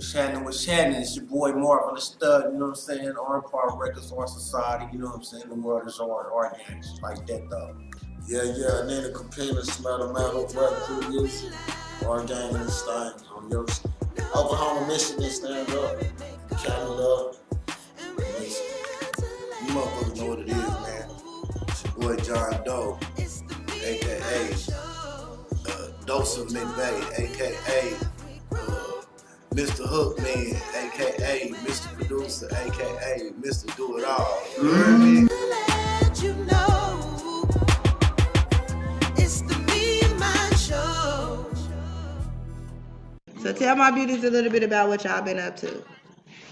Shannon with Shannon. It's your boy Marvin the Stud, you know what I'm saying? Art Part Records, Art Society, you know what I'm saying? The world is art gangs like that though. Yeah, and then the Capina, Smell the Metal, Rap Crew Music, Art Gang and this thing. On your Oklahoma, Michigan, stand up. Canada. You motherfuckers know what it is, man. It's your boy John Doe, aka Doseph McVeigh, aka Mr. Hookman, aka Mr. Producer, aka Mr. Do It All. You heard me? Let you know it's the Me and Mine Show. So tell my beauties a little bit about what y'all been up to.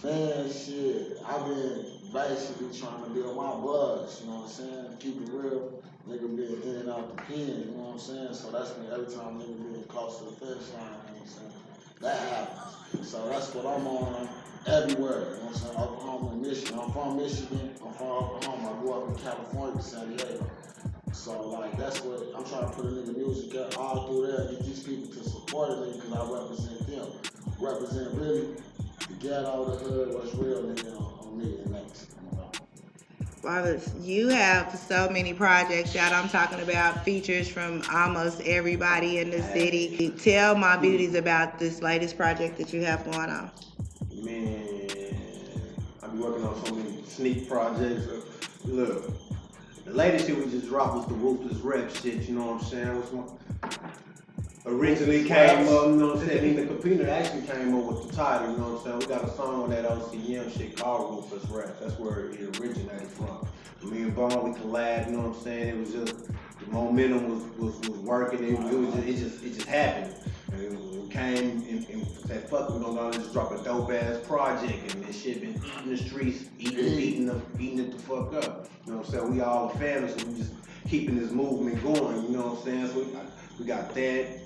Man, shit, I've been basically trying to build my buzz, you know what I'm saying? Keep it real, nigga being in and out the pen, you know what I'm saying? So that's me every time nigga being close to the finish line, you know what I'm saying? That happens. So that's what I'm on everywhere, you know what I'm saying? Oklahoma and Michigan. I'm from Michigan, I'm from Oklahoma. I grew up in California, San Diego. So like that's what I'm trying to put a nigga music up all through there, get these people to support a nigga because I represent them. Represent really the ghetto, the hood, what's real nigga on me and next. Marvaluzz, you have so many projects out. I'm talking about features from almost everybody in the city. Tell my beauties about this latest project that you have going on. Man, I be working on so many sneak projects. Look, the latest shit we just dropped was the Ruthless Rep shit, you know what I'm saying? Originally came up, you know what I'm saying? I mean, the Capina actually came up with the title, you know what I'm saying? We got a song on that OCM shit called Ruthless Rap. That's where it originated from. Me and Vaughn, we collabed, you know what I'm saying? It was just, the momentum was working, it just happened. And we came and said, fuck, we're gonna just drop a dope ass project, and this shit been eating the streets, eating it the fuck up. You know what I'm saying? We all family, so we just keeping this movement going, you know what I'm saying? So we got that.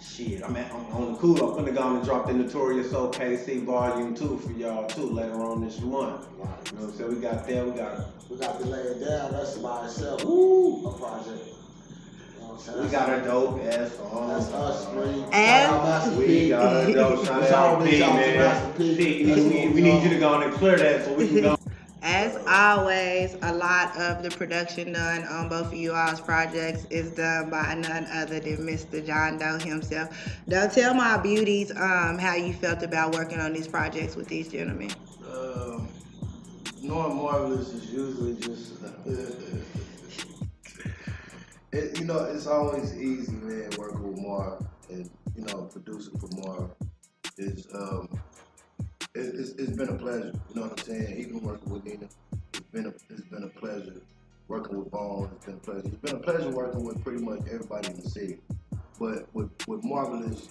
Shit, I'm on the cool. I'm finna go and drop the Notorious OKC Volume 2 for y'all too later on this month. You know what I'm saying? We got that. We got to lay it down. That's by itself. Woo, a project. You know what I'm saying? We got a dope ass song. That's us, three. And We got a dope song. Shout out P, man. P, we need you to go and clear that so we can go. as always, a lot of the production done on both of you all's projects is done by none other than Mr. John Doe himself. Now tell my beauties how you felt about working on these projects with these gentlemen. Knowing Marvaluzz is usually just, you know, it's always easy, man, working with Marv and, you know, producing for Marv. It's been a pleasure, you know what I'm saying? Even working with Nina, it's been a pleasure. Working with Bone, it's been a pleasure. It's been a pleasure working with pretty much everybody in the city. But with Marvaluzz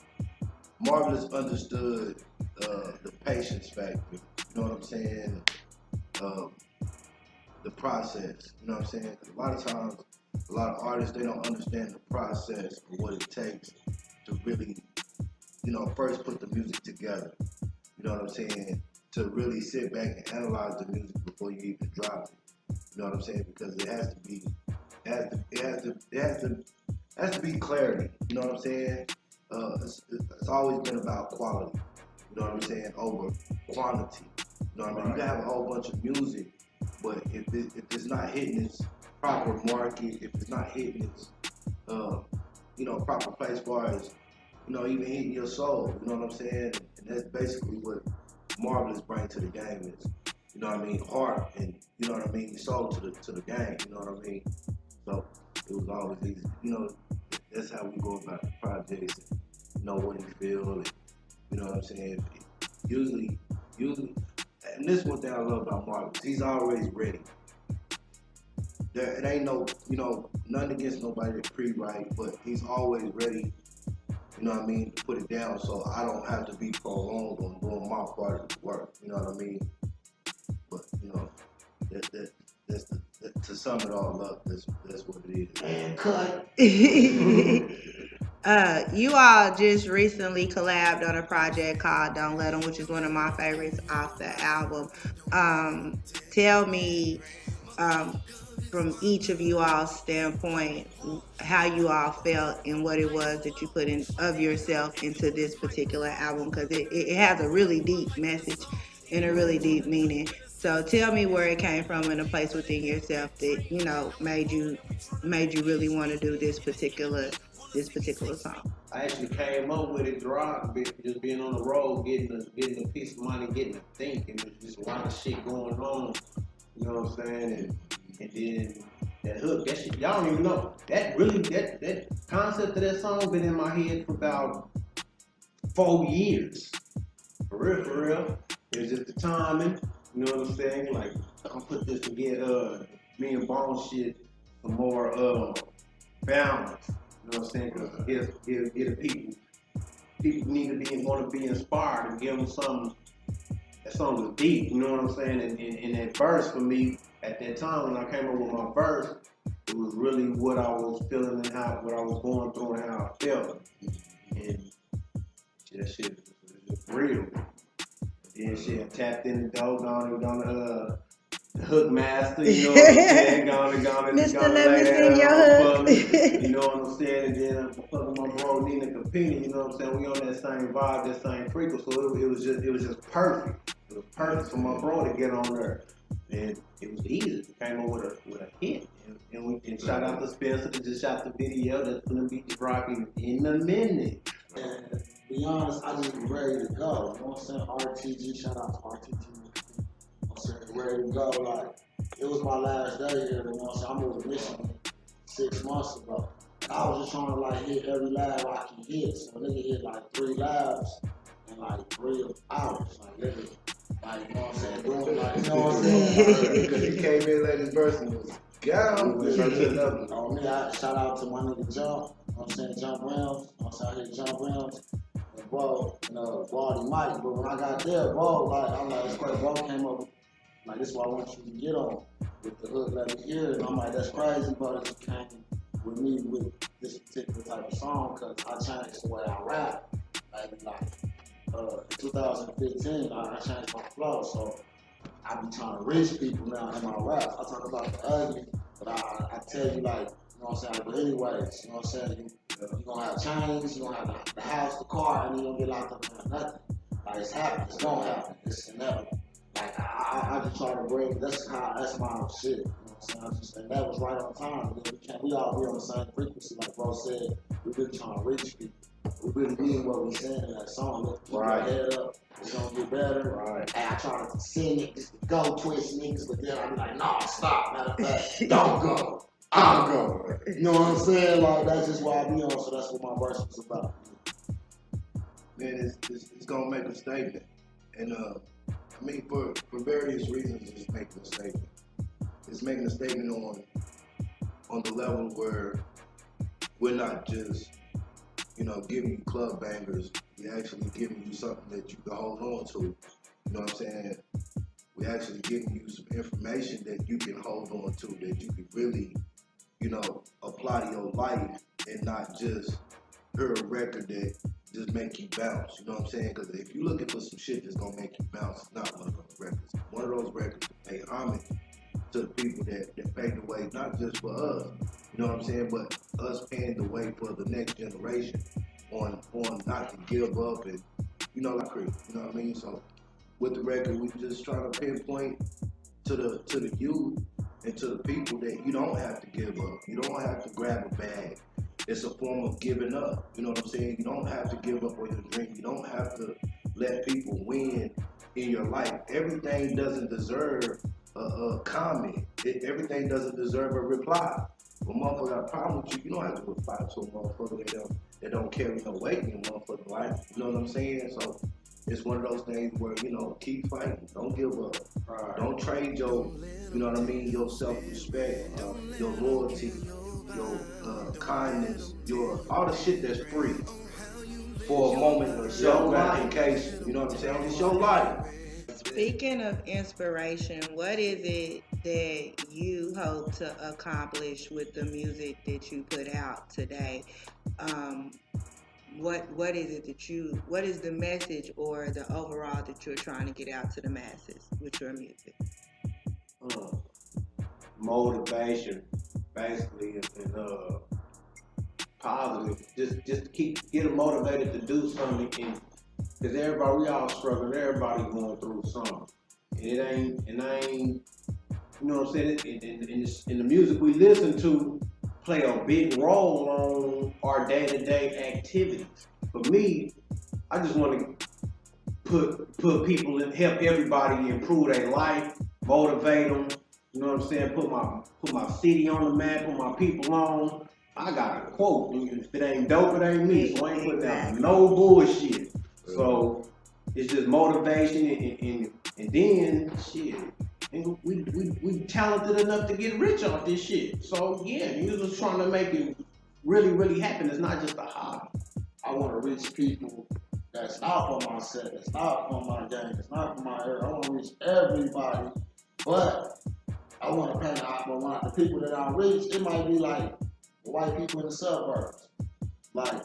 understood the patience factor, you know what I'm saying? The process, you know what I'm saying? A lot of times, a lot of artists, they don't understand the process of what it takes to really, you know, first put the music together. You know what I'm saying? To really sit back and analyze the music before you even drop it. You know what I'm saying? Because it has to be clarity. You know what I'm saying? It's always been about quality. You know what I'm saying? Over quantity. You know what I mean? You can have a whole bunch of music, but if it's not hitting its proper market, if it's not hitting its you know, proper place as far as, you know, even hitting your soul, you know what I'm saying? And that's basically what Marvaluzz brings to the game is, you know what I mean, heart and, you know what I mean, soul to the game, you know what I mean? So it was always easy. You know, that's how we go about the projects, and know what you feel, and, you know what I'm saying? Usually, and this is one thing I love about Marvaluzz, he's always ready. It ain't no, you know, nothing against nobody that pre-write, but he's always ready, you know what I mean, to put it down so I don't have to be prolonged on doing my part of the work, you know what I mean? But, you know, to sum it all up, that's what it is. And cut. You all just recently collabed on a project called Don't Let 'Em, which is one of my favorites off the album. Tell me, from each of you all's standpoint, how you all felt and what it was that you put in of yourself into this particular album, because it has a really deep message and a really deep meaning. So tell me where it came from in a place within yourself that made you really want to do this particular song. I actually came up with it dry, just being on the road, getting a piece of money, getting to think, and there's just a lot of shit going on. You know what I'm saying? And then that hook, that shit, y'all don't even know. That concept of that song been in my head for about 4 years. For real. It was just the timing. You know what I'm saying? Like, I'm put this together, me and Bone shit, some more balance. You know what I'm saying? Because give the people need to want to be inspired and give them something. That song was deep, you know what I'm saying? And that verse for me, at that time when I came up with my verse, it was really what I was feeling and what I was going through and how I felt. And that shit was just real. Then shit, I tapped in the dough, gone the hook master, you know what I'm saying? Gonna Mister, lay let me that sing your out for me, hook. you know what I'm saying? And then I'm fucking my bro Nina Capina, you know what I'm saying? We on that same vibe, that same frequency, so it was just perfect. It was perfect for my bro to get on there, and it was easy. We came up with a hit, and shout out to Spencer that just shot the video that's gonna be dropping in a minute. And to be honest, I just was ready to go. You know what I'm saying? RTG, shout out to RTG. You know what I'm saying? Ready to go. Like, it was my last day here. You know what I'm saying? I moved to Michigan 6 months ago. And I was just trying to like hit every lab I can hit. So a nigga hit like 3 labs in like 3 hours. Like literally. Like, you know what I'm saying? Doing like, you know what I'm saying? Because he came in late his verse and was gone. On me, I shout out to my nigga Jump. You know what I'm saying? Jump Realms. You know what I'm saying? I hit Jump Realms. And bro, Baldy Mike. But when I got there, bro, like, I'm like, it's crazy. Bro came up with, like, this is what I want you to get on. With the hook, let me hear it. And I'm like, that's crazy, bro, that you came with me with this particular type of song, because I changed the way I rap. Like, in 2015, I changed my flow, so I be trying to reach people now in my raps. I talk about the ugly, but I tell you, like, you know what I'm saying? But anyways, you know what I'm saying? You're gonna have chains, you're gonna have the house, the car, and then you're gonna get locked up for nothing. Like, it's happening, it's gonna happen, it's inevitable. Like, I just try to bring, that's my shit. You know what I'm saying? And that was right on time. We all be on the same frequency, like bro said. We really trying to reach people. We really mean what we saying in that song. Look, keep your head up. It's gonna get better. Right. And I try to sing it, just to go twist niggas, but then I be like, nah, stop. Matter of fact, don't go. I'll go. You know what I'm saying? Like, that's just why I be on, so that's what my verse was about. Man, it's gonna make a statement. And I mean, for various reasons, it's making a statement. It's making a statement on the level where we're not just, giving you club bangers. We're actually giving you something that you can hold on to. You know what I'm saying? We're actually giving you some information that you can hold on to, that you can really, apply to your life and not just hear a record that just make you bounce. You know what I'm saying? Because if you're looking for some shit that's gonna make you bounce, it's not one of those records. One of those records to pay homage to the people that paved the way, not just for us, you know what I'm saying, but us paying the way for the next generation on not to give up and, like Chris, you know what I mean? So with the record, we just trying to pinpoint to the youth and to the people that you don't have to give up. You don't have to grab a bag. It's a form of giving up. You know what I'm saying? You don't have to give up on your dream. You don't have to let people win in your life. Everything doesn't deserve a comment. Everything doesn't deserve a reply. When motherfucker got a problem with you, you don't have to reply to a motherfucker that don't carry no weight in your motherfucking life. You know what I'm saying? So it's one of those things where, keep fighting. Don't give up. Don't trade your, your self-respect, your loyalty, your kindness, all the shit that's free for a moment of self-gratification. You know what I'm saying? It's your life. Speaking of inspiration, what is it that you hope to accomplish with the music that you put out today? What is it what is the message or the overall that you're trying to get out to the masses with your music? motivation, basically, and positive. Just to get them motivated to do something, because everybody, we all struggling. Everybody going through something, and I ain't, you know what I'm saying? In the music we listen to, play a big role on our day-to-day activities. For me, I just want to put people in, help everybody improve their life, motivate them. You know what I'm saying? Put my city on the map, put my people on. I got a quote. If it ain't dope, it ain't me. So I ain't putting out no bullshit. So it's just motivation and then shit. And we talented enough to get rich off this shit. So yeah, you just trying to make it really, really happen. It's not just a hobby. I want to reach people that's not on my set, that's not on my game, that's not from my area. I want to reach everybody, but I want to paint out the people that I reach. It might be like the white people in the suburbs, like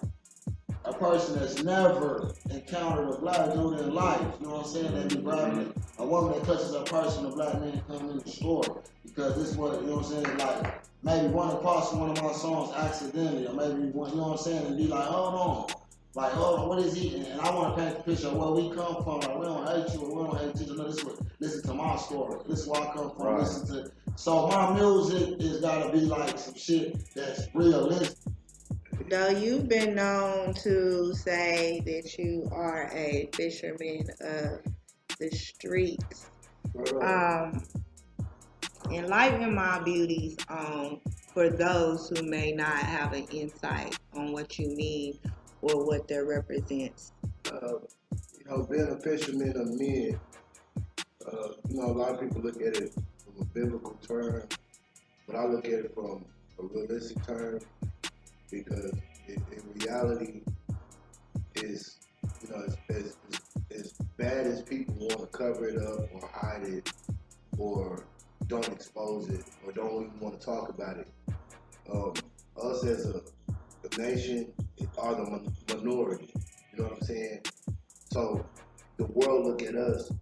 a person that's never encountered a black dude in life. You know what I'm saying? They be grabbing it. A woman that touches a person, a black man come in the store because this is what, you know what I'm saying? Like maybe run across one of my songs accidentally, or maybe one, you know what I'm saying, and be like, hold on. Like, oh, what is he? And I want to paint the picture of where we come from. Like, we don't hate you, or we don't hate you. No, this is what, listen to my story. This is where I come from. Right. Listen to. So my music is gotta be like some shit that's realistic. Though you've been known to say that you are a fisherman of the streets, enlighten my beauties on for those who may not have an insight on what you mean or what that represents. You know, being a fisherman of men, you know, a lot of people look at it from a biblical term, but I look at it from a realistic term because in reality, is, you know, as bad as people want to cover it up or hide it or don't expose it or don't even want to talk about it, us as a nation are the minority. You know what I'm saying? So the world look at us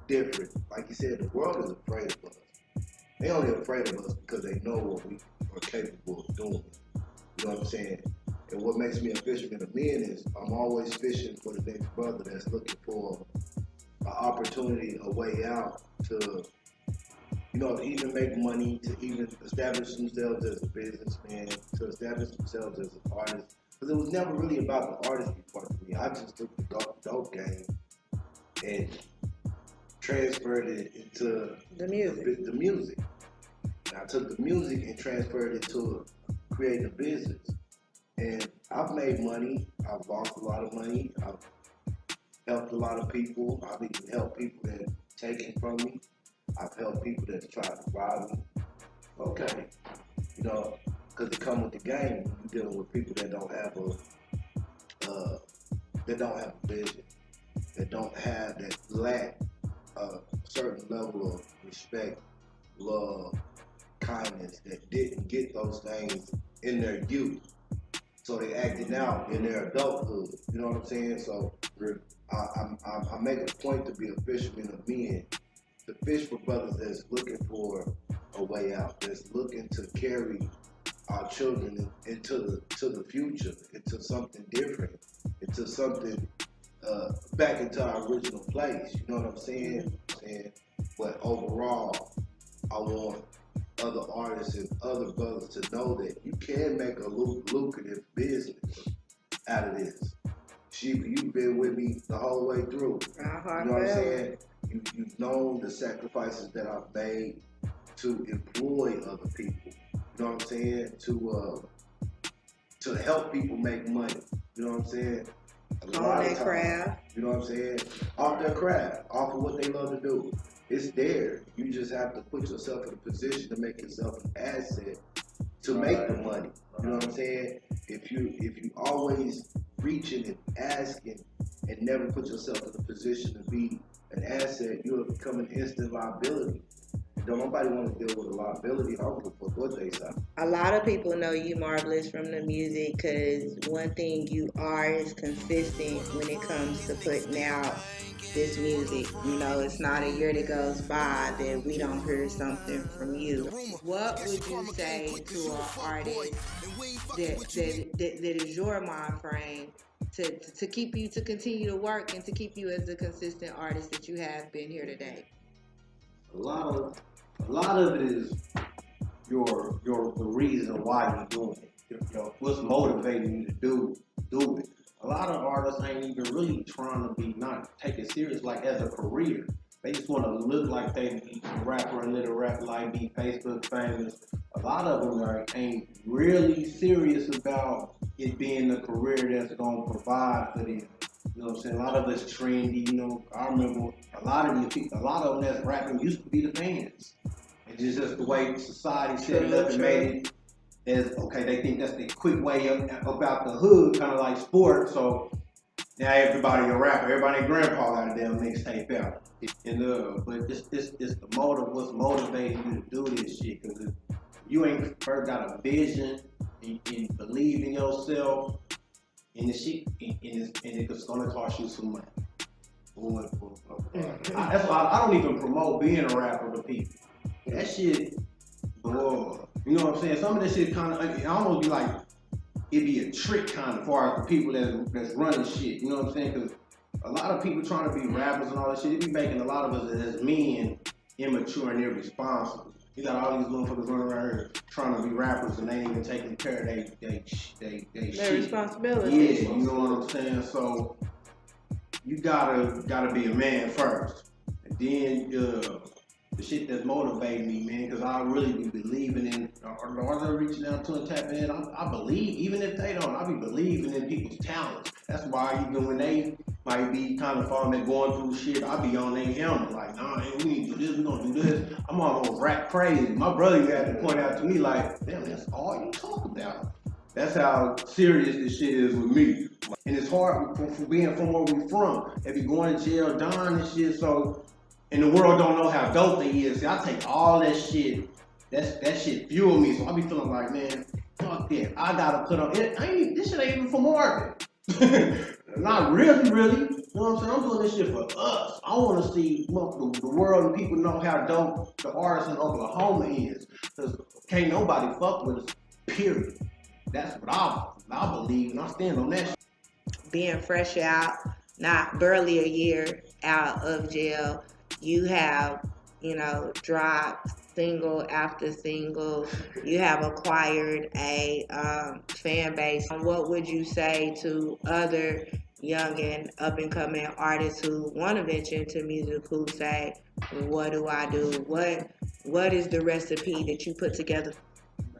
different. Like you said, the world is afraid of us. They only afraid of us because they know what we are capable of doing. You know what I'm saying? And what makes me a fisherman of men is I'm always fishing for the next brother that's looking for an opportunity, a way out to, you know, to even make money, to even establish themselves as a businessman, to establish themselves as an artist. Because it was never really about the artistry part of me. I just took the dope game and transferred it into The music. the music. And I took the music and transferred it to creating a business. And I've made money. I've lost a lot of money. I've helped a lot of people. I've even helped people that taken from me. I've helped people that tried to rob me. Okay, you know, because it come with the game. You're dealing with people that don't have a vision, that lack a certain level of respect, love, kindness, that didn't get those things in their youth. So they acting out in their adulthood. You know what I'm saying? So I make a point to be a fisherman of men, to fish for brothers that's looking for a way out, that's looking to carry our children into the future, into something different, into something back into our original place. You know what I'm saying? But overall, I want other artists and other brothers to know that you can make a lucrative business out of this. You've been with me the whole way through. You know what I'm saying? You've known the sacrifices that I've made to employ other people. You know what I'm saying? To help people make money. You know what I'm saying? On their craft. You know what I'm saying? Off their craft, off of what they love to do. It's there. You just have to put yourself in a position to make yourself an asset to make the money. You know what I'm saying? If you always reaching and asking and never put yourself in a position to be an asset, you'll become an instant liability. And don't nobody want to deal with a liability over for what they say. A lot of people know you, Marvelous, from the music, because one thing you are is consistent when it comes to putting out this music. You know, it's not a year that goes by that we don't hear something from you. What would you say to an artist that is your mind frame to keep you to continue to work and to keep you as a consistent artist that you have been here today? A lot of it is the reason why you're doing it. What's motivating you to do it. A lot of artists ain't even really trying to be not take it serious like as a career. They just want to look like they be a rapper and live a rap life, be Facebook famous. A lot of them ain't really serious about it being a career that's gonna provide for them. You know what I'm saying? A lot of it's trendy. You know, I remember a lot of them that's rapping used to be the fans. It's just the way society set it up and made it. As okay, they think that's the quick way about the hood, kind of like sports. So now everybody a rapper, everybody grandpa got a damn mixtape out. But it's the motive, what's motivating you to do this shit. Because if you ain't first got a vision and believe in yourself, and the shit, and it's gonna cost you some money. That's why I don't even promote being a rapper to people. That shit, boy. You know what I'm saying? Some of that shit kind of, it almost be like, it be a trick kind of far as the people that's running shit. You know what I'm saying? Because a lot of people trying to be rappers and all that shit, it be making a lot of us as men immature and irresponsible. You got all these motherfuckers running around here trying to be rappers and they ain't even taking care of their shit. Responsibility. Yeah, you know what I'm saying? So you gotta be a man first. And then the shit that's motivating me, man, because I really be believing in, or they're reaching out to and tapping in. I believe, even if they don't, I be believing in people's talents. That's why even when they might be kind of falling and going through shit, I be on their helmet, like, nah, we need to do this, we gonna do this. I'm almost rap crazy. My brother had to point out to me, like, damn, that's all you talk about. That's how serious this shit is with me. And it's hard for being from where we from. If you going to jail, dying and shit, so. And the world don't know how dope they is. See, I take all that shit. That shit fuel me. So I be feeling like, man, fuck that. I gotta put on it. This shit ain't even for market. Not really. You know what I'm saying? I'm doing this shit for us. I want to see the world and people know how dope the artists in Oklahoma is. Cause can't nobody fuck with us. Period. That's what I believe, and I stand on that shit. Being fresh out, not barely a year out of jail. You have, dropped single after single. You have acquired a fan base. What would you say to other young and up-and-coming artists who want to venture into music, who say, what do I do? What is the recipe that you put together?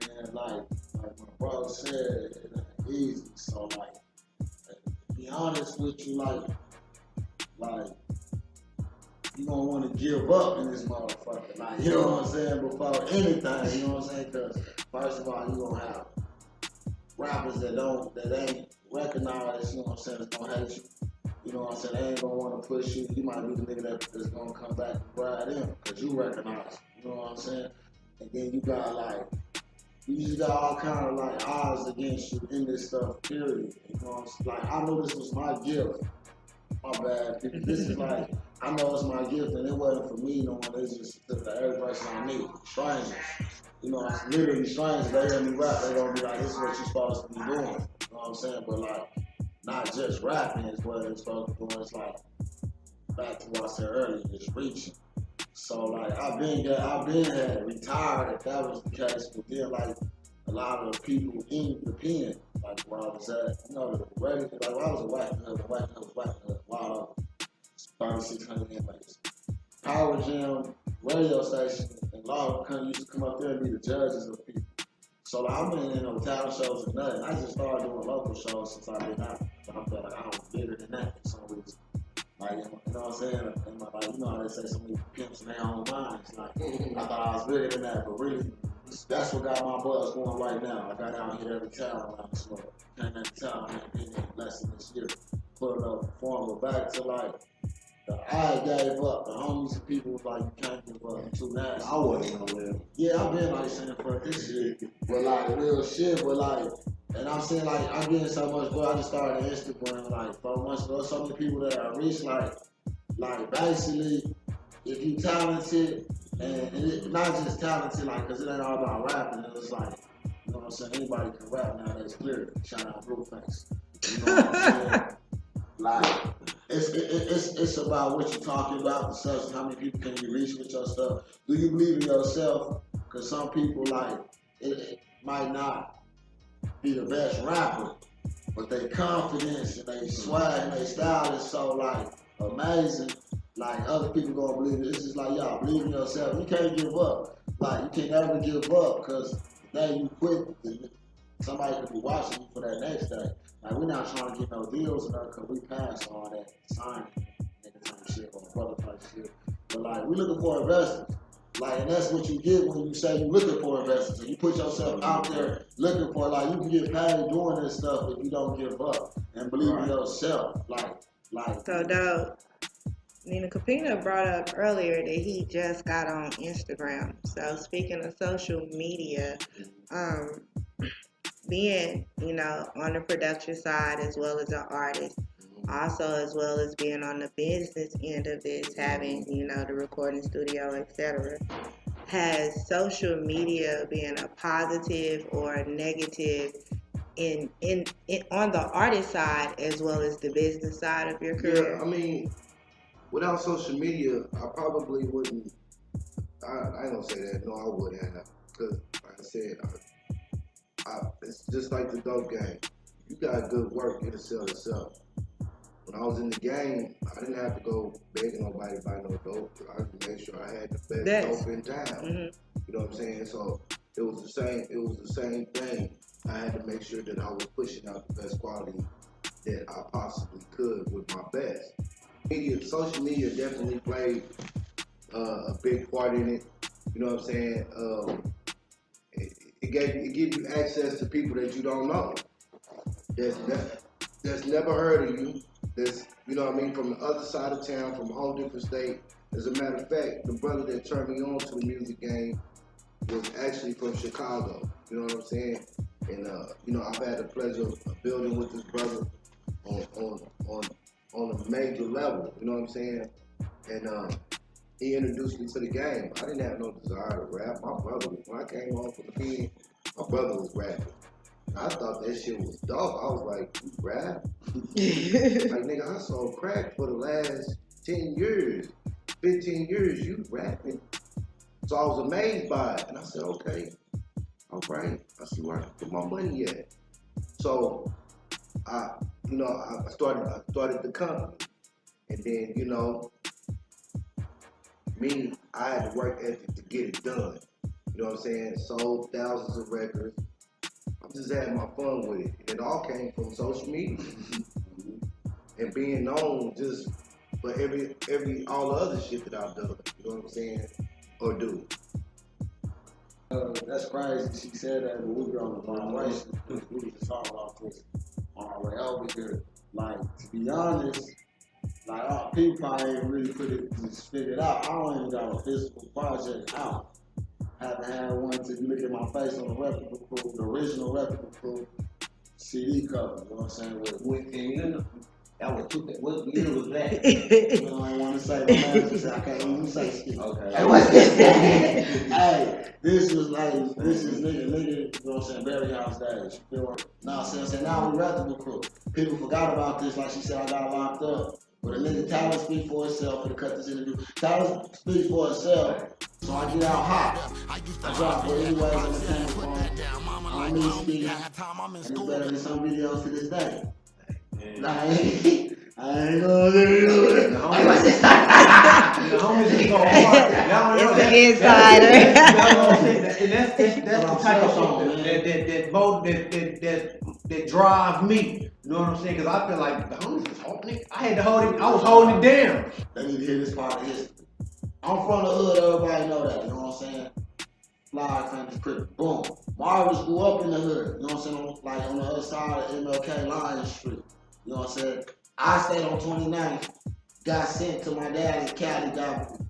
Man, like my brother said, it ain't easy. So, like, to be honest with you, like, you don't want to give up in this motherfucker. Like, you know what I'm saying? Before anything, you know what I'm saying? Because first of all, you gonna have rappers that ain't recognized, you know what I'm saying, that's gonna hate you. You know what I'm saying? They ain't gonna want to push you. You might be the nigga that's gonna come back and grab them because you recognize. You know what I'm saying? And then you just got all kind of like odds against you in this stuff, period. You know what I'm saying? Like, I know this was my gift. My bad. This is like, I know it's my gift, and it wasn't for me, no one. It's just to every person I meet, strangers. You know, it's literally strangers. They hear me rap, they gonna be like, this is what you're supposed to be doing. You know what I'm saying? But like, not just rapping is what it's supposed to be doing. It's like, back to what I said earlier, it's reaching. So like, I've been retired if that was the case, but then like, a lot of the people in the pen, like where I was at, the radio, like when I was a white hood, wild up, 3,600 inmates. Power Jam, radio station, and a lot of them used to come up there and be the judges of people. So like, I've been in no talent shows or nothing. I just started doing local shows since I've been out. But I felt like I was bigger than that for some reason. Like, you know what I'm saying? And like, you know how they say so many pimps in their own minds. Like, I thought I was bigger than that, but really, that's what got my buzz going right now. I got out here every town around the store. Came out of town, I ain't been in less than this year. Put it up, performing, but back to like, I gave up. The homies and people was like, you can't give up. You too nasty. I wasn't on there. Yeah, I've been like saying fuck this shit, but like real shit, but like, and I'm saying like I'm getting so much, but I just started an Instagram like 4 months ago. So many people that I reached, like basically, if you talented and not just talented, like, cause it ain't all about rapping. It's like, you know what I'm saying? Anybody can rap now. That's clear. Shout out Blueface. You know what I'm saying? Like, it's about what you're talking about, the substance, how many people can you reach with your stuff. Do you believe in yourself? Because some people, like, it might not be the best rapper, but their confidence and their swag and their style is so, like, amazing. Like, other people gonna believe it. It's just like, y'all, believe in yourself. You can't give up. Like, you can never give up, because the day you quit, somebody could be watching you for that next day. Like, we're not trying to get no deals or nothing, because we passed all that signing nigga type shit or brother type shit. But, like, we looking for investors. Like, and that's what you get when you say you looking for investors. And you put yourself out there looking for, like, you can get paid doing this stuff if you don't give up and believe in yourself. Like. So dope. Nina Capina brought up earlier that he just got on Instagram. So speaking of social media, being, you know, on the production side as well as an artist, also as well as being on the business end of this, having, you know, the recording studio, etc. Has social media been a positive or a negative in on the artist side as well as the business side of your career? Yeah, I mean, without social media, I probably wouldn't. I ain't gonna say that. No, I wouldn't have. Because, like I said, it's just like the dope game. You got good work, it'll sell itself. When I was in the game, I didn't have to go begging nobody to buy no dope. I had to make sure I had the best dope in town. Mm-hmm. You know what I'm saying? So it was the same. It was the same thing. I had to make sure that I was pushing out the best quality that I possibly could with my best. Social media definitely played a big part in it. You know what I'm saying? It gives you access to people that you don't know. That's never heard of you. That's, you know what I mean, from the other side of town, from a whole different state. As a matter of fact, the brother that turned me on to the music game was actually from Chicago. You know what I'm saying? And you know, I've had the pleasure of building with this brother on a major level. You know what I'm saying? And he introduced me to the game. I didn't have no desire to rap. My brother, when I came home from the pen, my brother was rapping. I thought that shit was dope. I was like, you rap? Like, nigga, I sold crack for the last 10 years, 15 years, you rapping. So I was amazed by it. And I said, okay, all right, I see where I can put my money at. So I started the company. And then, you know, I had to work ethic to get it done. You know what I'm saying? Sold thousands of records. I'm just having my fun with it. It all came from social media and being known just for all the other shit that I've done. You know what I'm saying? Or do. That's crazy. She said that when we were on the vibration. We were just talking about this on our way over here. Like, to be honest, like, people probably ain't really just figured out. I don't even got a physical project out. Haven't had one to look at my face on the replica proof, the original replica proof CD cover. You know what I'm saying? What year was that? You know, I want to say, my manager said I can't even say shit. Okay. Hey, what's this? Hey, this is nigga, you know what I'm saying, Barry House days. You feel me? Now, now we replicable crew. People forgot about this, like she said, I got locked up. But a nigga talent speaks for itself. For to cut this interview, talent speaks for itself. So I get out hot. I drop for anyways on the camera phone. I need speed. And it's better than some videos to this day. Nah, I ain't gonna do it. The homies is going hard. It's an insider. And that's the type of song that drive me. You know what I'm saying? Because I feel like the homies is holding it. I was holding it down. They need to hear this part of history. I'm from the hood, everybody know that, you know what I'm saying? Fly famous crib, boom. Marvaluzz grew up in the hood, you know what I'm saying? Like on the other side of MLK Lion Street, you know what I'm saying? I stayed on 29th, got sent to my dad in Cali,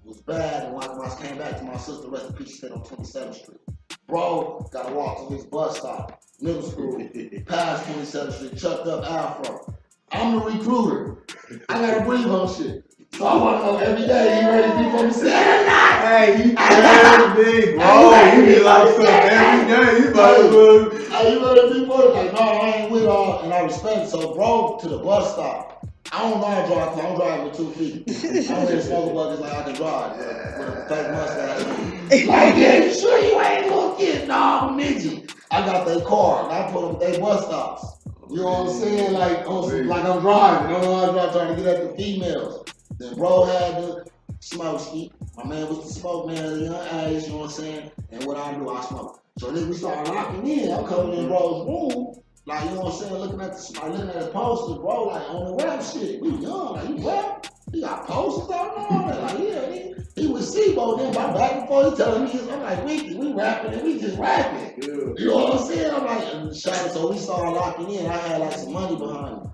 was bad, and when I came back to my sister, rest in peace, she stayed on 27th Street. Bro, gotta walk to his bus stop, middle school, past 27th Street, chucked up afro. I'm the recruiter. I gotta breathe on shit. So I wanna know every day, you ready to be from the Saturday night? Hey, you crazy big, bro. You be locked up every day. You might as well. Hey, you ready to be for it? Like, no, I ain't with all, and I respect it. So, bro, to the bus stop. I don't know how to drive, I'm driving with 2 feet. I'm ready to smoke a bucket like I can drive with a fake mustache. Like, yeah, you sure you ain't looking? No, I'm a midget. I got their car, and I put them at their bus stops. You know what I'm saying? Like I'm driving. I don't know how to drive, trying to get at the females. Then bro had the smoke ski. My man was the smoke man at a young age, you know what I'm saying? And what I do, I smoke. So then we started locking in. I'm coming in bro's room. Like, you know what I'm saying, looking at the posters, bro, like on the rap shit. We young, like, you rap? He got posters out and all that. Like, yeah, he was C-Bo, then my back and forth, he telling me, I'm like, we rapping and we just rapping. Yeah. You know what I'm saying? I'm like, so we started locking in. I had like some money behind me.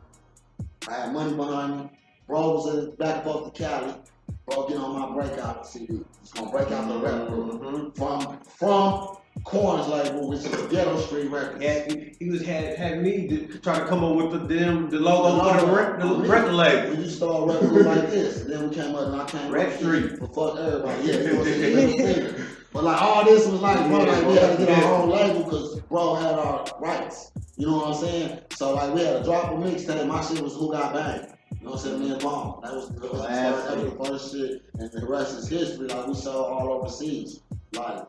I had money behind me. Bro was back and forth to Cali. Bro, get on my breakout CD. He's gonna break out the rap group from Corn's label, which is Ghetto Street Records. Yeah, he had me try to come up with the logo for the record label. We used to start a record like this, and then we came up and I came Rap Street. For fuck everybody. Yeah, you know what I'm saying? But like all this was like, bro, like we had to get our own label because bro had our rights. You know what I'm saying? So like we had to drop a mixtape. My shit was Who Got Banged. You know what I'm saying? Me and Bomb. That was the first shit, and the rest is history. Like we sold all overseas. Like.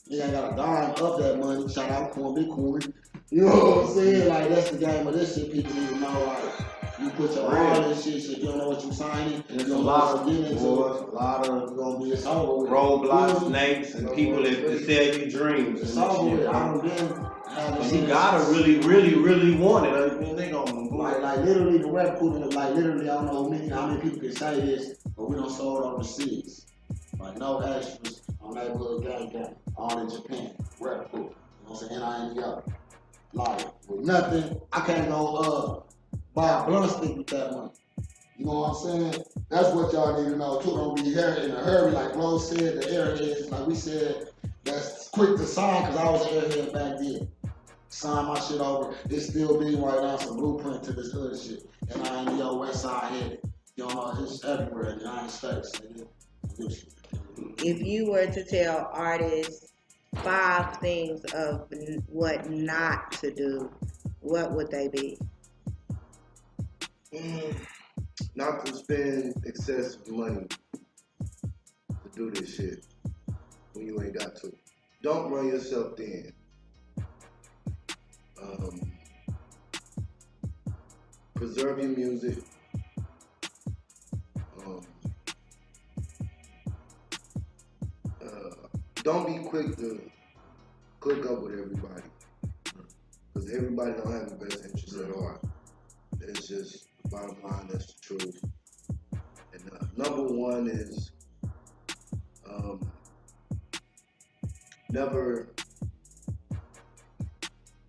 You ain't got a dime of that money. Shout out Corn, Big Corn. You know what I'm saying? Like, that's the game of this shit. People need to know, like, you put your all in shit, you don't know what you signing. And there's a lot of boys, a lot of, it's gonna be, it's over with. Roadblocks, snakes, and people that sell you dreams. It's over with. I don't been having you gotta really want it. I mean, they gonna like literally the rap crew, like literally, I don't know how many people can say this, but we don't sold overseas. Like, no extras on that little gang. All in Japan, rap crew. You know what I'm saying? I ain't got like with nothing. I can't go buy a blunt stick with that money. You know what I'm saying? That's what y'all need to know too. Don't be here in a hurry, like Bro said. The airheads, like we said, that's quick to sign because I was an airhead back then. Sign my shit over. It's still being right now some blueprint to this other shit. And I ain't yo West Side headed. You know, it's everywhere in the United States. If you were to tell artists 5 things of what not to do, what would they be? Not to spend excessive money to do this shit when you ain't got to. Don't run yourself thin. Preserve your music. Don't be quick to click up with everybody, because everybody don't have the best interest at heart. It's just the bottom line. That's the truth. And number one is never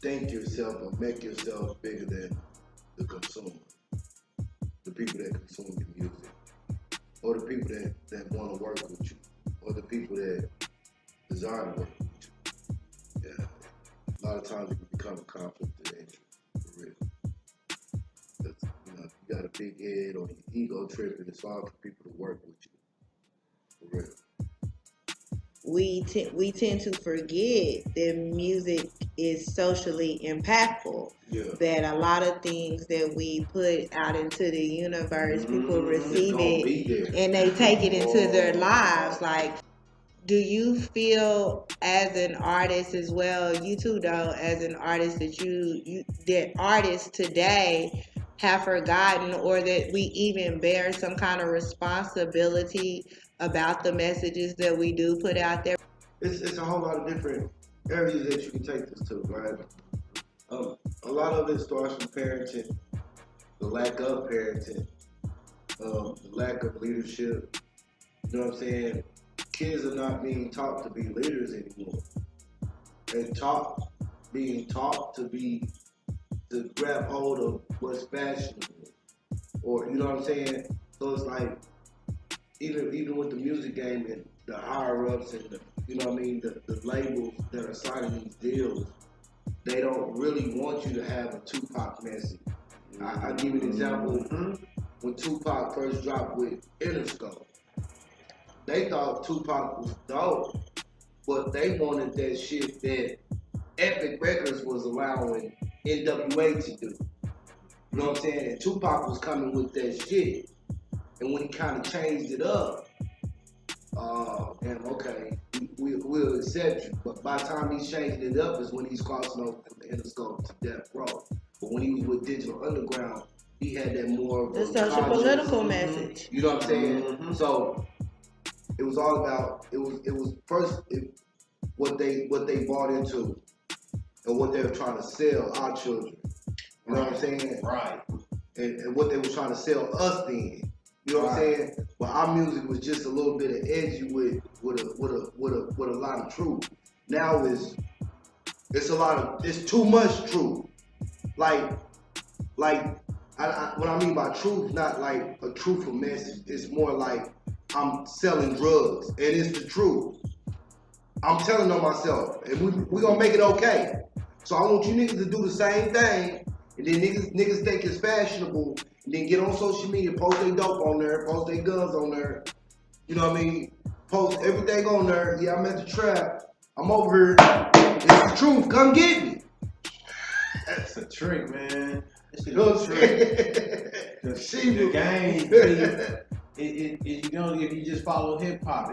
think yourself or make yourself bigger than the consumer, the people that consume your music, or the people that want to work with you, or the people that desire to work with you. Yeah. A lot of times it can become a conflict of interest, for real. Because, you got a big head or your ego tripping, it's hard for people to work with you, for real. We tend to forget that music is socially impactful. Yeah. That a lot of things that we put out into the universe, people receive it and they take it into their lives. Like, do you feel as an artist as well, you too though, as an artist that artists today have forgotten, or that we even bear some kind of responsibility about the messages that we do put out there? It's a whole lot of different areas that you can take this to, right? A lot of it starts from parenting, the lack of parenting, the lack of leadership. You know what I'm saying? Kids are not being taught to be leaders anymore. They're being taught to grab hold of what's fashionable. Or, you know what I'm saying? So it's like, even with the music game and the higher ups and the, you know what I mean, the labels that are signing these deals, they don't really want you to have a Tupac message. I'll give you an example. When Tupac first dropped with Interscope, they thought Tupac was dope, but they wanted that shit that Epic Records was allowing NWA to do. You know what I'm saying? And Tupac was coming with that shit. And when he kind of changed it up, and okay, we'll accept you. But by the time he's changing it up is when he's crossing over from the Interscope to Death Row. But when he was with Digital Underground, he had that more of The a social conscious, political message. You know what I'm saying? So it was all about it was first what they bought into and what they were trying to sell our children. You know what I'm saying? Right. And what they were trying to sell us then. You know what I'm saying? But our music was just a little bit of edgy with a lot of truth. Now it's too much truth. Like what I mean by truth, not like a truthful message. It's more like I'm selling drugs, and it's the truth. I'm telling on myself, and we gonna make it okay. So I want you niggas to do the same thing, and then niggas think it's fashionable, and then get on social media, post their dope on there, post their guns on there. You know what I mean? Post everything on there. Yeah, I'm at the trap. I'm over here. It's the truth. Come get me. That's a trick, man. You know what I'm saying? The game, you know, if you just follow hip hop,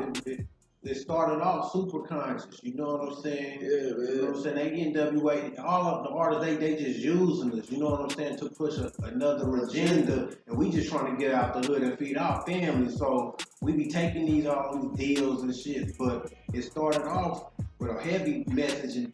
it started off super conscious. You know what I'm saying? Yeah, man. You know what I'm saying? They NWA, all of the artists, they just using us. You know what I'm saying? To push another agenda, and we just trying to get out the hood and feed our families. So we be taking all these deals and shit, but it started off with a heavy message in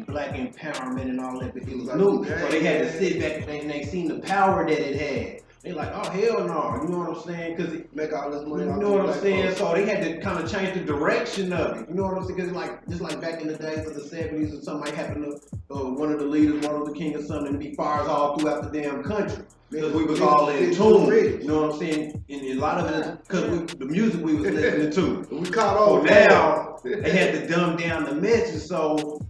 black empowerment and all that, but it was new. So they had to sit back and they seen the power that it had. They like, oh hell no, you know what I'm saying? Cause it make all this money. You know what I'm saying? So they had to kind of change the direction of it. You know what I'm saying? Cause just like back in the days of the 70s, or something might happen to one of the leaders, Martin Luther King or something, and be fires all throughout the damn country. Because we was all in tune. You know what I'm saying? And a lot of it is because the music we was listening to. We caught on. So now they had to dumb down the message. So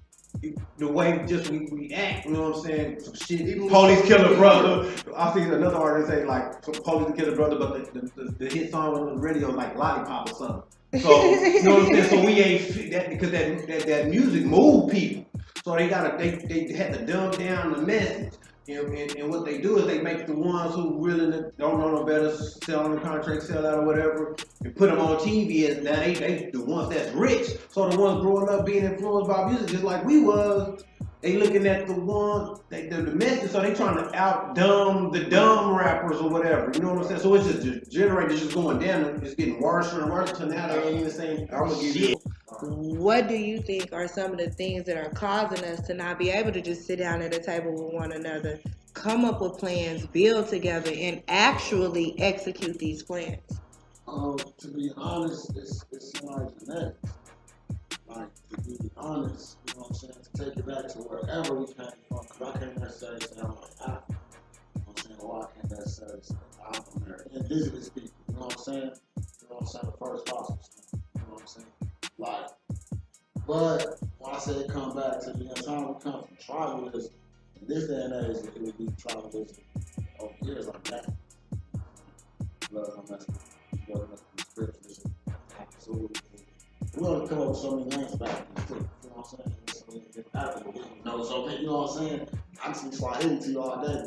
the way just we react, you know what I'm saying? Some shit. Police kill a brother. I see another artist say like, police kill a brother, but the hit song on the radio like Lollipop or something. So you know what I'm saying? So we ain't that because that music moved people. So they had to dumb down the message. And what they do is they make the ones who really don't know no better, sell on the contract, sell out or whatever, and put them on TV. And now they the ones that's rich. So the ones growing up being influenced by music, just like we was, they looking at the ones, the message. So they trying to out dumb the dumb rappers or whatever. You know what I'm saying? So it's just generated, just going down. And it's getting worse and worse until now they ain't even saying shit. What do you think are some of the things that are causing us to not be able to just sit down at a table with one another, come up with plans, build together, and actually execute these plans? To be honest, it's like genetics. Like, to be honest, you know what I'm saying, to take it back to wherever we came from, because I can't necessarily say I'm like African. You know what I'm saying? Or I can't necessarily say I'm American. Indigenous people, you know what I'm saying? You know what I'm saying? The first fossils. You know what I'm saying? Like, but when I say it come back to the time we come from tribalism, in this day and age, it would be tribalism over years like that. Blood on that, blood on the spiritualism, absolutely. We only come up with so many names back in the too, you know what I'm saying? So many different African people know so many, you know what I'm saying? I can speak Swahili to you all day,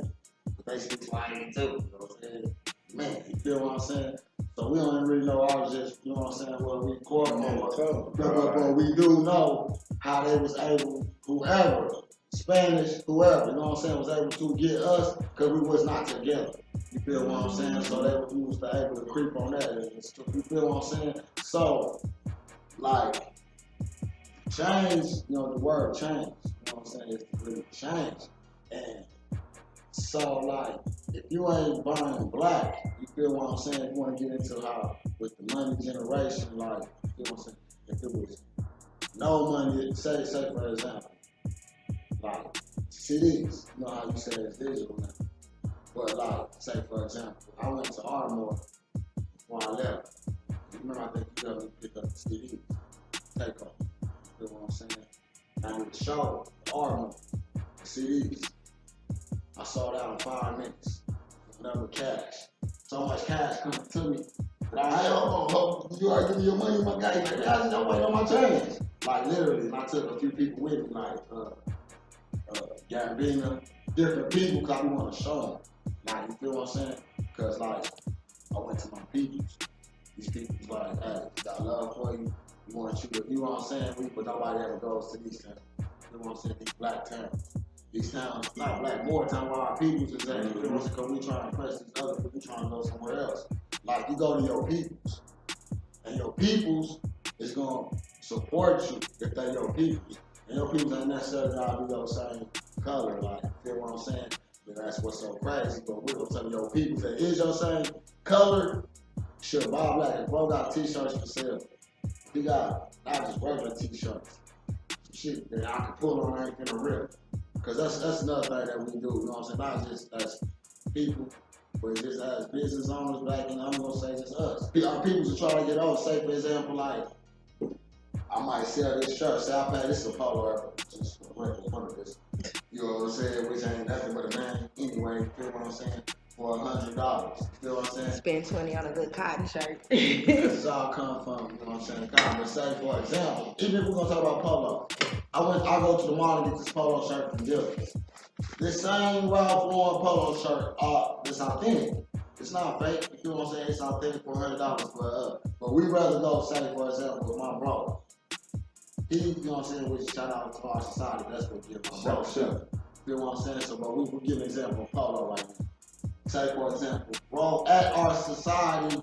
but they speak Swahili too, you know what I'm saying? Man, you feel what I'm saying? So we don't really know ours just, you know what I'm saying, what we coordinate. But we do know how they was able, whoever, Spanish, whoever, you know what I'm saying, was able to get us because we was not together. You feel what I'm saying? So we was able to creep on that. You feel what I'm saying? So, like, change, you know, the word change, you know what I'm saying, is to really change. And so, like, if you ain't buying black, you feel what I'm saying? You want to get into how, with the money generation, like, you feel what I'm saying? If it was no money, say for example, like, CDs, you know how you say it's digital now. But, like, say for example, I went to Ardmore before I left. You remember, I think you helped me pick up the CDs. Take off. You feel what I'm saying? And with the show, the art, the CDs, I sold out in 5 minutes. Whatever cash. So much cash coming to me. But I you already give me your money, my guy. Like, I just don't wait on my change. Like literally, and I took a few people with me, like Capina, different people, cause I want to show them. Like, you feel what I'm saying? Cause like, I went to my peoples. These people was like, hey, got love for you. We want you to, you know what I'm saying? But nobody ever goes to these towns. You know what I'm saying? These black towns. These towns, not black, more time where our peoples is at. You know what I'm saying? Cause we trying to impress these other people, we trying to go somewhere else. Like, you go to your peoples, and your peoples is gonna support you if they your peoples. And your peoples ain't necessarily gotta be your same color, like, you feel what I'm saying? But that's what's so crazy. But we're gonna tell your peoples that is your same color, shit, Bob Black, if bro got t-shirts for sale, he got not just regular t-shirts, shit that I can pull on ain't finna rip. Cause that's another thing that we do, you know what I'm saying? Not just as people, but just as business owners back in, I'm gonna say just us. Our peoples are trying to get off, say for example, like, I might sell this shirt, say I pay this a polo, just for this. You know what I'm saying? Which ain't nothing but a man anyway, you feel what I'm saying? For $100. You feel what I'm saying? Spend 20 on a good cotton shirt. This all come from, you know what I'm saying? But say for example, even if we're gonna talk about polo, I go to the mall and get this polo shirt from Dillard's. This same Ralph Lauren polo shirt, it's authentic. It's not fake. You feel what I'm saying? It's authentic for $100 but we rather go, say for example, with my bro. He, you know what I'm saying, which shout out to our society, that's what we give my bro. Sure. You feel what I'm saying? So, but we give an example of polo right now. Say for example, bro, at our society,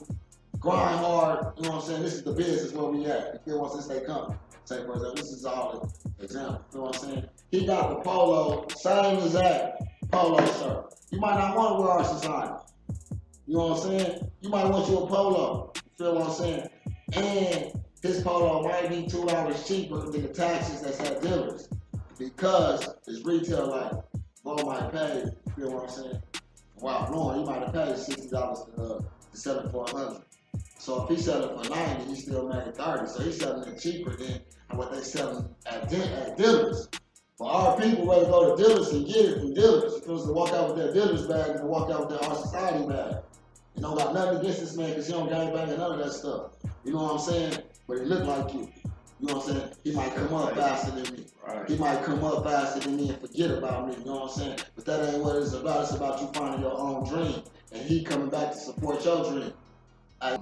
grind hard, you know what I'm saying? This is the business where we at. You feel what I'm saying? Stay coming. Say for example, this is all an example. You know what I'm saying? He got the polo, same exact polo shirt. You might not want to wear our society. You know what I'm saying? You might want you a polo. You feel what I'm saying? And his polo might be $2 cheaper than the taxes that's at Dillard's because it's retail like Bo might pay. You feel what I'm saying? Wow, Lauren, he might have paid $60 to sell it for $100. So if he sell it for $90, he still made $30. So he's selling it cheaper than what they selling at Dillard's. But our people rather go to Dillard's and get it from Dillard's. Because to walk out with their Dillard's bag and to walk out with their Our Society bag. You know, got nothing against this man because he don't gangbang and none of that stuff. You know what I'm saying? But he look like you. You know what I'm saying? He might come up faster than me. Right. He might come up faster than me and forget about me. You know what I'm saying? But that ain't what it's about. It's about you finding your own dream. And he coming back to support your dream. That's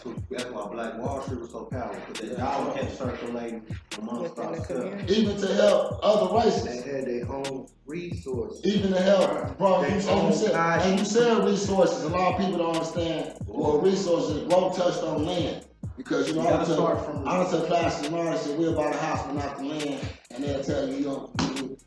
why Black Wall Street was so powerful. Because they all kept circulating amongst ourselves. Even to help other races. They had their own resources. Even to help, bro. You said resources. A lot of people don't understand what resources. Bro touched on land. Because you know, I went to classes and artists and we're about a house but not the land. And they'll tell you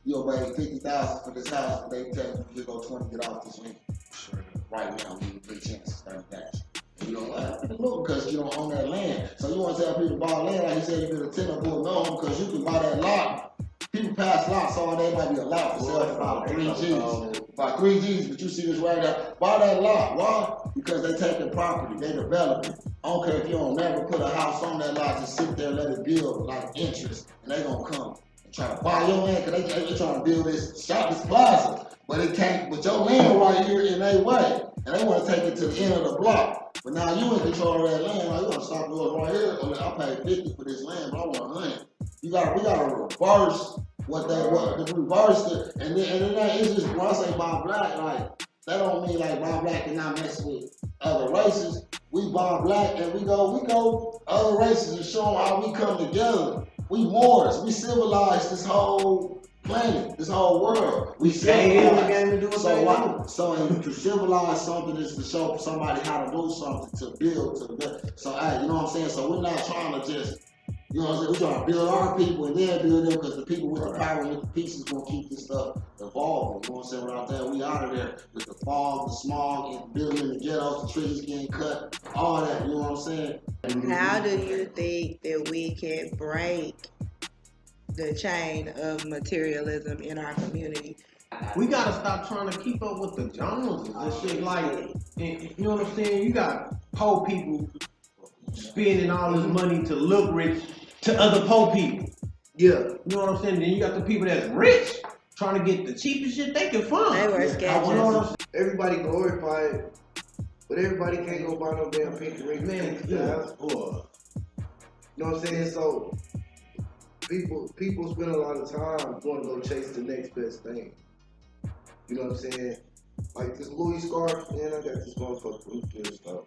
you'll pay $50,000 for this house, but they tell you go 20 get off this land. Sure. Right now, we have 3 chances, 30 days. You don't have to look because you don't own that land. So you want to tell people to buy land, like he said, you get a tenant board no, because you can buy that lot. People pass lots all day, might be a lot for sale for about 3 G's. About 3 G's, but you see this right now. Buy that lot. Why? Because they taking property, they developing. I don't care if you don't never put a house on that lot, just sit there and let it build like interest, and they gonna come and try to buy your land because they trying to build this plaza. But it can't, but your land right here in their way. And they want to take it to the end of the block. But now you in control of that land, like you want to stop doing right here. I paid 50 for this land, but I want 100. We gotta reverse reverse it. And then that is just when I say Bob Black, like that don't mean like Bob Black cannot mess with other races. We Bob Black and we go other races and show them how we come together. We Moors, we civilize this whole planet, this whole world. We civilize. So to civilize something is to show somebody how to do something, to build, so hey, you know what I'm saying? So we're not trying to just, you know what I'm saying? We're trying to build our people and then build them because the people with the power and with the pieces gonna keep this stuff evolving. You know what I'm saying? Without that, we out of there with the fog, the smog, and building in the ghettos, the trees getting cut, all that. You know what I'm saying? How do you think that we can break the chain of materialism in our community? We gotta stop trying to keep up with the Joneses and shit. Like, you know what I'm saying? You got poor people spending all this money to look rich to other poor people. Yeah. You know what I'm saying? Then you got the people that's rich trying to get the cheapest shit they can find. They were You know what I'm sketches. Everybody glorify it, but everybody can't go buy no damn pink ring. Man, Yeah. boy. You know what I'm saying? So people spend a lot of time going to go chase the next best thing. You know what I'm saying? Like this Louis scarf, man, I got this motherfucker from this stuff.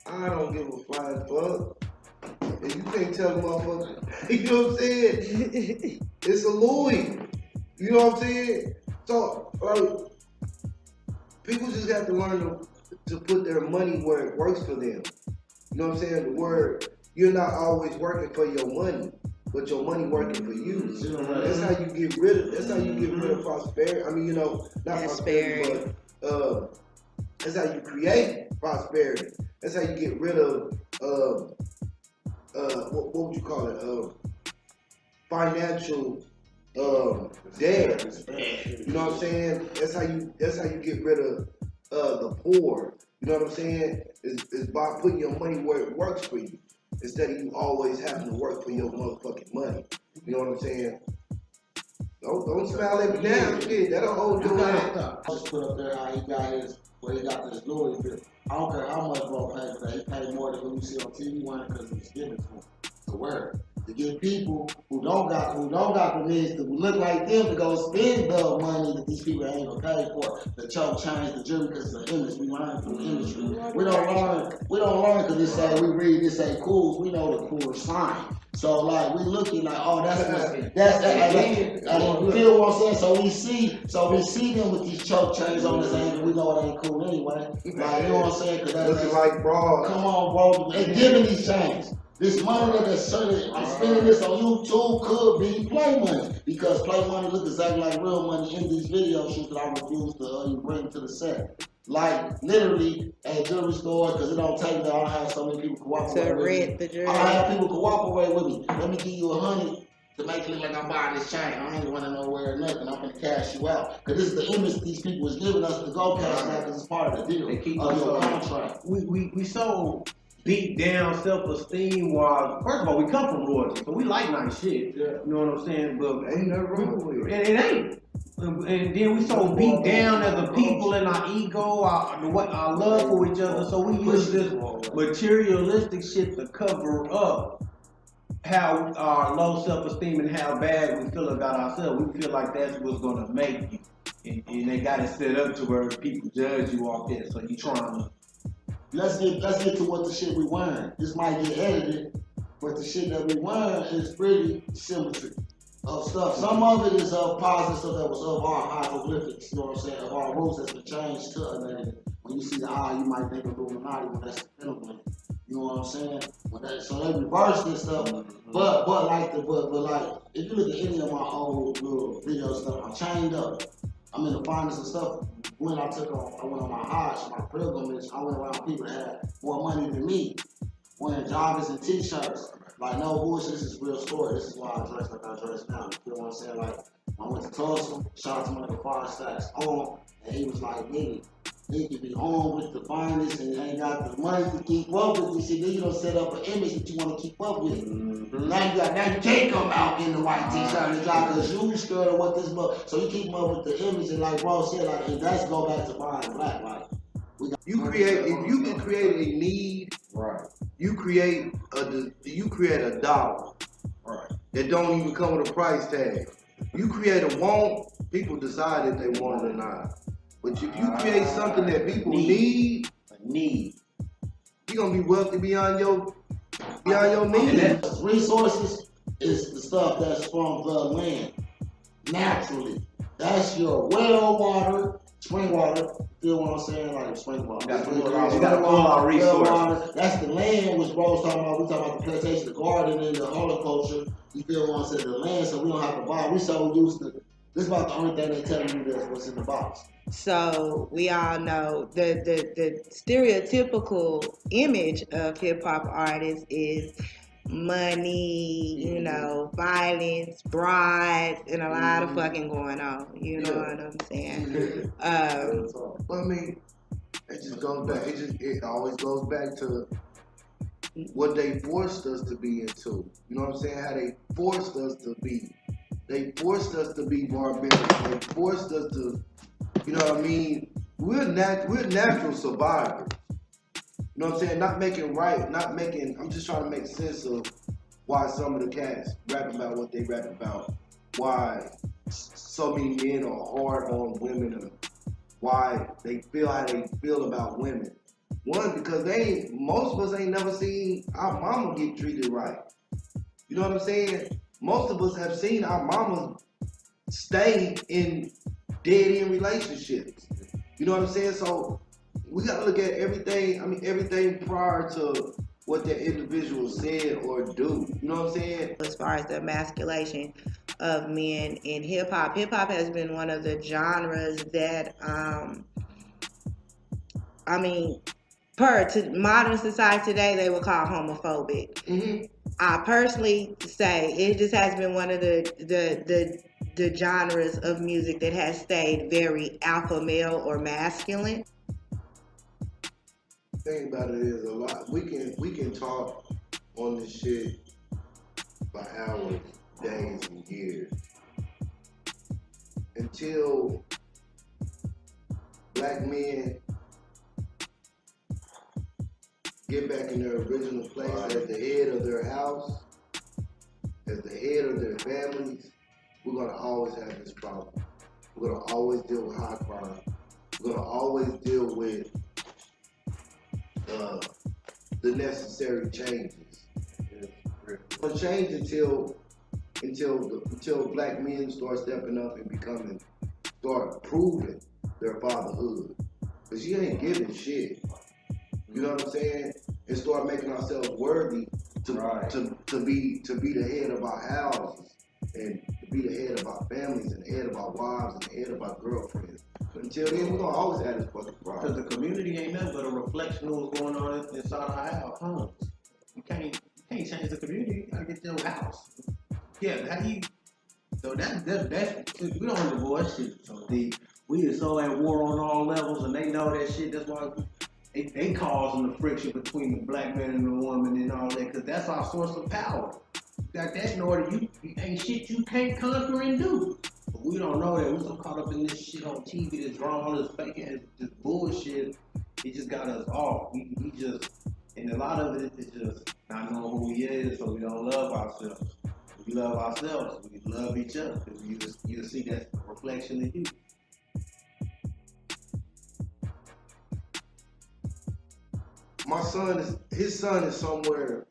I don't give a flying fuck. And you can't tell the motherfucker, you know what I'm saying? It's a Louis. You know what I'm saying? So, like, people just have to learn to put their money where it works for them. You know what I'm saying? The word, you're not always working for your money, but your money working for you. That's how you get rid of prosperity. I mean, you know, not prosperity, but that's how you create prosperity. That's how you get rid of what would you call it? Financial debt. You know what I'm saying? That's how you get rid of the poor. You know what I'm saying? Is by putting your money where it works for you, instead of you always having to work for your motherfucking money. You know what I'm saying? Don't smile at me now, shit. That'll hold your hand. Just put up there how he got his, where he got this Louis fit. I don't care how much bro paid for that. He paid more than what you see on TV one because he was giving to him to wear. To get people who don't got the means to look like them to go spend the money that these people ain't gonna pay for. The choke change the jury because it's an image. We learn from the industry. We don't learn because this say we read this say cool. We know the cool sign. So like we looking like, oh, you feel what I'm saying? So we see them with these choke chains on this angle. We know it ain't cool anyway. Like, you know what I'm saying? Cause that's looking like bras. Come on, bro. They giving these chains. This money that they're spending this on YouTube could be play money, because play money look exactly like real money in these video shoots that I refuse to bring to the set. Like literally at jewelry store, because it don't take that I don't have so many people cooperate To with rent me. the jewelry. I don't have people cooperate with me. Let me give you $100 to make it look like I'm buying this chain. I ain't running nowhere or nothing. I'm gonna cash you out. Because this is the image these people was giving us to go cash out, because it's part of the deal. They keep of us your so- contract. We so beat down self-esteem wise. First of all, we come from royalty, so we like nice shit. Yeah. You know what I'm saying? But Ain't nothing wrong with it. it ain't. And then we so beat down as a people in our ego, our love for each other. So we use this materialistic shit to cover up how our low self-esteem and how bad we feel about ourselves. We feel like that's what's gonna make you, and they got it set up to where people judge you off that. So you trying to. Let's get to what the shit we wearing. This might get edited, but the shit that we wearing is pretty symmetry of stuff. Some of it is of positive stuff that was of our hieroglyphics, you know what I'm saying, of our rules that's been changed to a negative. When you see the eye, you might think of Illuminati, but that's the pentagram. You know what I'm saying? So they reverse this stuff, but like if you look at any of my old little video stuff, I'm chained up. I'm in the finest of stuff. When I went on my Hajj, my pilgrimage, I went around people that had more money than me, wearing joggers and t-shirts. Like, no bullshit, this is a real story. This is why I dress like I dress now. You feel what I'm saying? Like, I went to Tulsa, shout out to one of the fire stacks on, and he was like, nigga, he could be on with the finest and ain't got the money to keep up with this shit. Then you don't set up an image that you want to keep up with. Now you can't come out in the white t-shirt and jogger because you scared of what this look. So you keep up with the image, and like bro said, like, and that's go back to buying black. Like, If you can create a need, Right. you create a dollar. Right. That don't even come with a price tag. You create a want, people decide if they want it or not. But if you create something that people need, you're gonna be wealthy beyond your means. Resources is the stuff that's from the land, naturally. That's your well water, spring water. Feel what I'm saying? Like spring water. You gotta pull out resources. That's the land, which bro was talking about. We talking about the plantation, the garden, and the horticulture. You feel what I'm saying? The land, so we don't have to buy. We so used to. This is about the only thing they telling you that's what's in the box. So we all know the stereotypical image of hip hop artists is money, you know, violence, brides, and a lot of fucking going on. You know what I'm saying? I mean, It just goes back. It always goes back to what they forced us to be into. You know what I'm saying? How they forced us to be. They forced us to be barbaric. They forced us to, you know what I mean? We're natural survivors. You know what I'm saying? I'm just trying to make sense of why some of the cats rap about what they rap about. Why so many men are hard on women, and why they feel how they feel about women. One, because most of us ain't never seen our mama get treated right. You know what I'm saying? Most of us have seen our mamas stay in dead-end relationships. You know what I'm saying? So we gotta look at everything. I mean, everything prior to what that individual said or do. You know what I'm saying? As far as the emasculation of men in hip hop, has been one of the genres that, I mean, per to modern society today, they would call homophobic. Mm-hmm. I personally say it just has been one of the genres of music that has stayed very alpha male or masculine. The thing about it is a lot. We can talk on this shit for hours, days, and years until black men get back in their original place as the head of their house, as the head of their families. We're gonna always have this problem. We're gonna always deal with high crime. We're gonna always deal with the necessary changes. It's gonna change until black men start stepping up and start proving their fatherhood. Cause you ain't giving shit. You know what I'm saying? And start making ourselves worthy to be the head of our houses and to be the head of our families and the head of our wives and the head of our girlfriends. But until then, we're gonna always have this fucking problem. Because the community ain't nothing but a reflection of what's going on inside our homes. You can't change the community. You gotta get your house. Yeah, how do you? So that's we don't divorce shit so deep. We are so at war on all levels, and they know that shit. That's why they causing the friction between the black man and the woman and all that, because that's our source of power. You got that in order, you ain't shit you can't conquer and do. But we don't know that. We're so caught up in this shit on TV, this drama, this fake ass, this bullshit. It just got us off. We just, and a lot of it is just not knowing who we is, so we don't love ourselves. If we love ourselves, we love each other. You'll see that reflection in you. His son is somewhere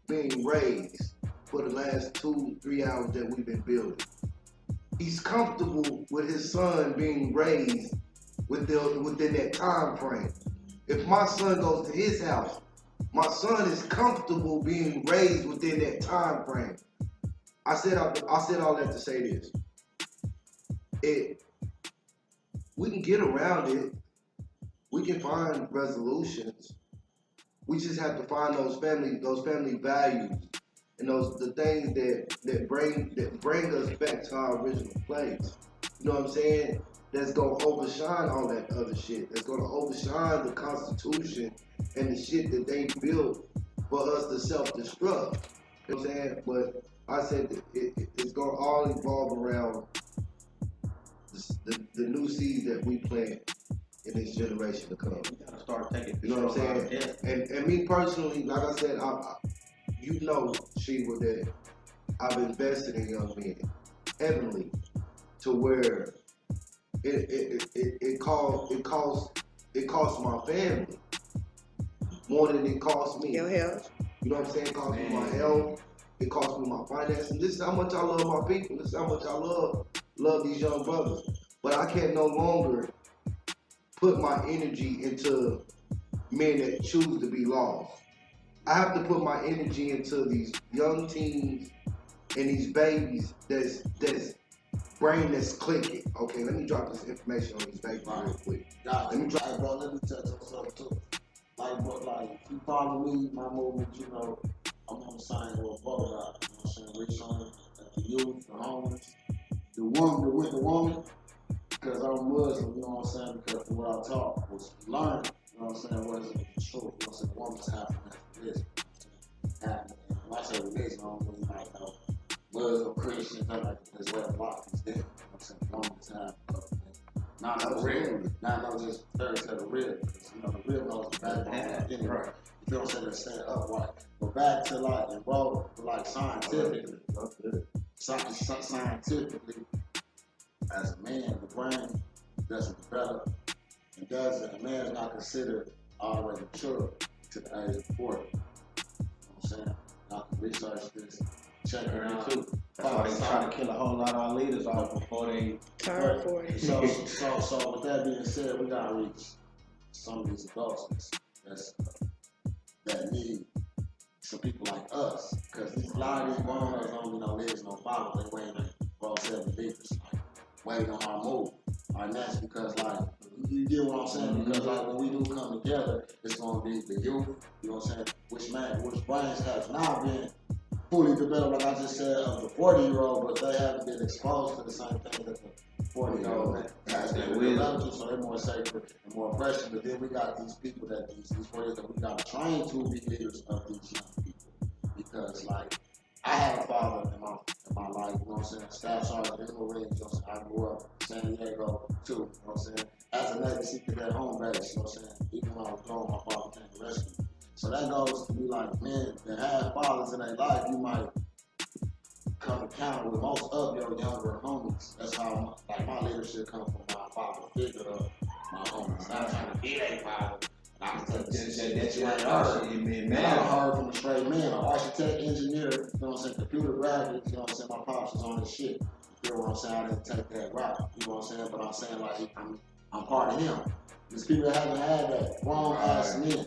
being raised for the last 2-3 hours that we've been building. He's comfortable with his son being raised within that time frame. If my son goes to his house, my son is comfortable being raised within that time frame. I said all that to say this. We can get around it. We can find resolutions. We just have to find those family values and the things that bring us back to our original place. You know what I'm saying? That's gonna overshine all that other shit. That's gonna overshine the Constitution and the shit that they built for us to self-destruct. You know what I'm saying? But I said it's gonna all evolve around the new seeds that we plant in this generation to come. We gotta start taking. You know what I'm saying? And me personally, like I said, you know, Shiva, that I've invested in young men heavily to where it costs my family more than it costs me. Your health. You know what I'm saying? It costs me my health. It costs me my finances. This is how much I love my people. This is how much I love these young brothers. But I can no longer put my energy into men that choose to be lost. I have to put my energy into these young teens and these babies that's brain that's clicking. Okay, let me drop this information on these babies real quick. Let me tell you something too. Like if you follow me, my movement, you know, I'm on the side of a photo out. You know what I'm saying? Reach on the youth, the homeless, the woman, because I'm Muslim, you know what I'm saying? Because from what I taught was learned, you know what I'm saying, what is the truth, you know what I'm saying? One must have religion. When I say religion, I don't mean like no Muslim, Christian, nothing like that. There's way of life is there, you know what I'm saying? One must have not no real, not no just fairy tale real, because you know the real knows the backbone anyway. Right. You know what I'm saying? They're saying upright. But back to like enroll, like scientifically, scientifically, as a man, the brain doesn't develop and doesn't. A man is not considered already mature to the age of 40. You know what I'm saying? I can research this, check it out. Too. That's why they try to kill a whole lot of our leaders off before they turn 40. So with that being said, we gotta reach some of these adults that need some people like us, because a lot of these grown-ups don't know there's no father. They waiting on bro 7 leaders, like waiting on our move. And that's because like you get what I'm saying? Because like when we do come together, it's gonna be the youth, you know what I'm saying, which brains have now been fully developed, like I just said, of the 40-year-old, but they haven't been exposed to the same thing that the 40-year-old has been developed, so they're more safer and more precious. But then we got these people these 40s that we got to train to be leaders of these young people. Because like I had a father in my life, you know what I'm saying, staff sergeant in the Marines, you know what I'm saying, I grew up in San Diego too, you know what I'm saying, as a Navy Sea cadet home base, you know what I'm saying, even when I was grown, my father came to rescue me. So that goes to be like men that have fathers in their life, you might come encounter with most of your younger homies. That's how my leadership comes from my father figure of my homies. I'm trying to be a father. I can tell that you ain't heard. I heard from a straight man, an architect, engineer, you know what I'm saying, computer graphics, you know what I'm saying, my pops was on this shit. You know what I'm saying? I didn't take that route, you know what I'm saying? But I'm saying like I'm part of him. These people that haven't had that grown ass men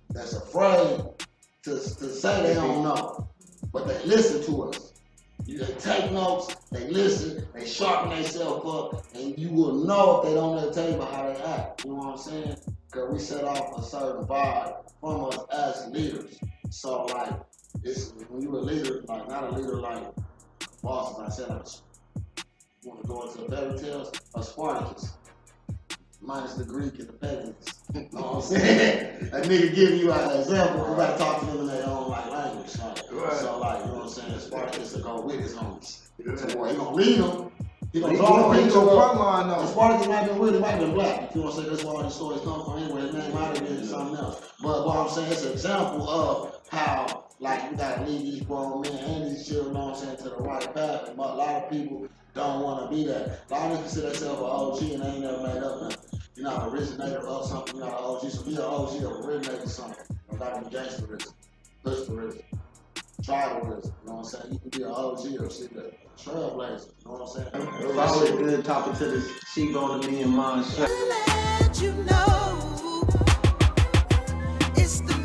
that's afraid to say they don't know, but they listen to us. They take notes, they listen, they sharpen themselves up, and you will know if they don't know the table how they act. You know what I'm saying? Because we set off a certain vibe from us as leaders. So like, it's when you're a leader, like not a leader like bosses. I said, you want to go into the fairy tales, a Spartacus, minus the Greek and the pagans. You know what I'm saying? That nigga give you an example. We gotta talk to them in their own like language. Like, so like, you know what I'm saying? Spartacus will go with his homies. So boy, he gonna lead them. He gonna draw the picture up. And Spartacus might have been weird, he might have been black. You know what I'm saying? That's where all these stories come from anyway. His name might have been something else. But what I'm saying, it's an example of how like you gotta lead these grown men and these children, you know what I'm saying, to the right path. But a lot of people don't want to be that. A lot of them consider themselves an OG and they ain't never made up nothing. You're not an originator of something, you're not an OG. So be an OG of originating something. You gotta be gangsterism, pushperism, tribalism. You know what I'm saying? You can be an OG of shit, that trailblazer. You know what I'm saying? It's always good talking to this sheep on the Me and Mine show. Let you know it's the